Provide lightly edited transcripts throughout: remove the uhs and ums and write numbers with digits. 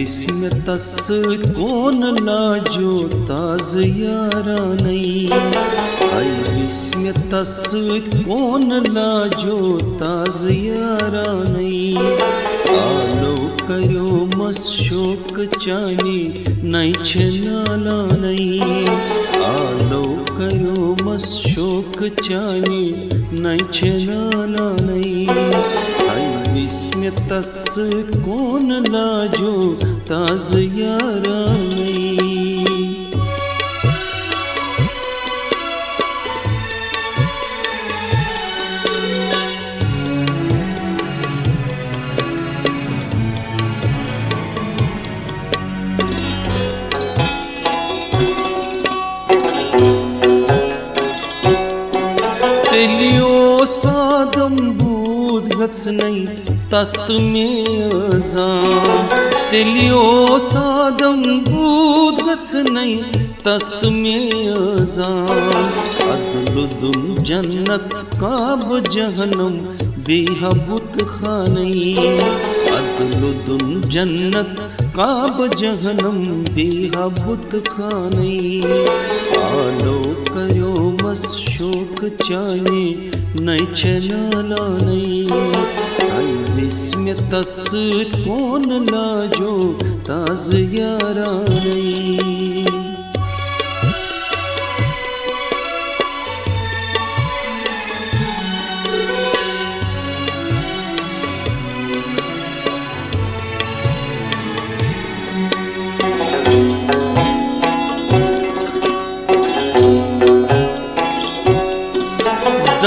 विस्म्य तस्सुत कोन लाजो ताज यारानै हाय विस्म्य तस्सुत कोन लाजो ताज यारानै आलो कयो मस शोक चानी नै छनालानै आलो कयो मस शोक चानी नै छनालानै विस्म्य तस्सुत कोन लाजो ताज यारानै तेलियो सादम बूद गत्सनै तस्त में अजान तेलियो सादम बूद गत्सनै तस्त में अजान अदलुदुन जन्नत काब जहन्नम बेहबुत खानै अदलुदुन जन्नत काब जहन्नम बेहबुत खानै आलो कयो मस शोक चाने नै छनालानै विस्म्य तस्सुत कोन लाजो ताज यारानै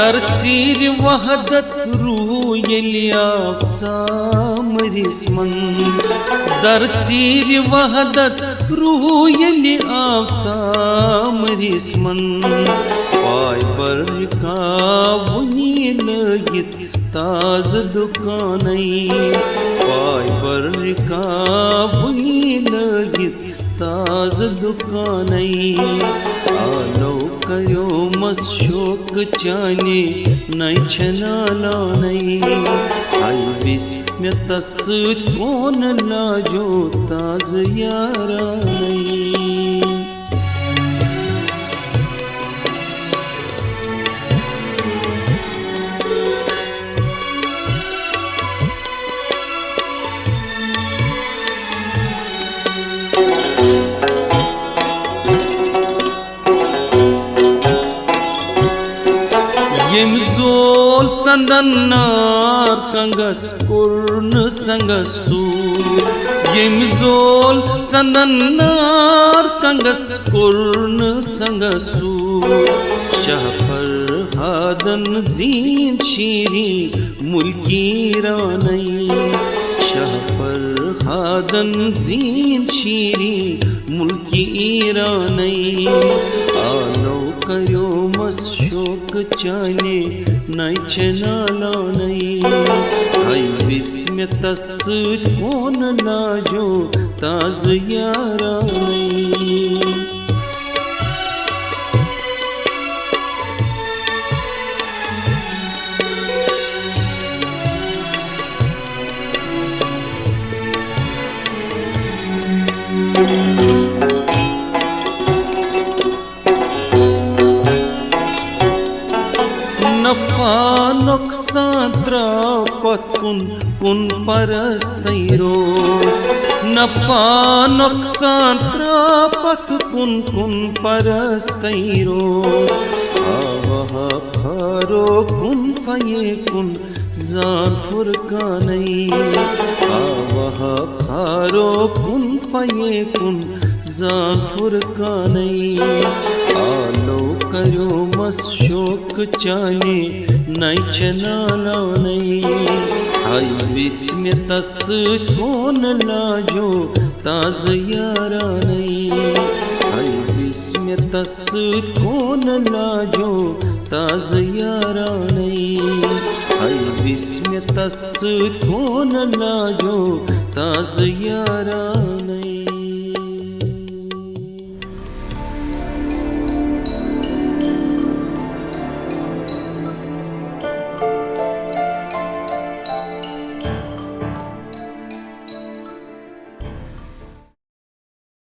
दर सीर वहदत रूह यलियाफ सामरिस्मन दर सीर वहदत रूह यलियाफ सामरिस्मन पाय पर कावनी लगित ताज दुकानै पाय पर कावनी लगित ताज दुकानै आलो कयो मस शोक चाने नै छनालानै हाय विस्म्य तस्सुत कोन लाजो ताज यारानै यम जोल चंदनार कंगस कुर्ण संगसू यम जोल चंदनार कंगस कुर्ण संगसू शहफर हादन जीन शीरी मुल्की रानै शहफर हादन जीन शीरी मुल्की रानै आलो कयो मस शोक चाने नै छनालानै हाय विस्म्य तस्सुत कोन लाजो ताज यारानै नफा नुकसान त्रापत कुन परस्तै रोज नफा नुकसान त्रापत कुन परस्तै रोज आवह फारो कुन फये कुन जान फुरकानै आवह फारो कुन फये कुन जान फुरकानै आलो कयो मस शोक चाने नै छनालानै हाय विस्म्य तस्सुत कोन लाजो ताज यारानै हाय विस्म्य तस्सुत कोन लाजो ताज यारानै हाय विस्म्य तस्सुत कोन लाजो ताज यारानै।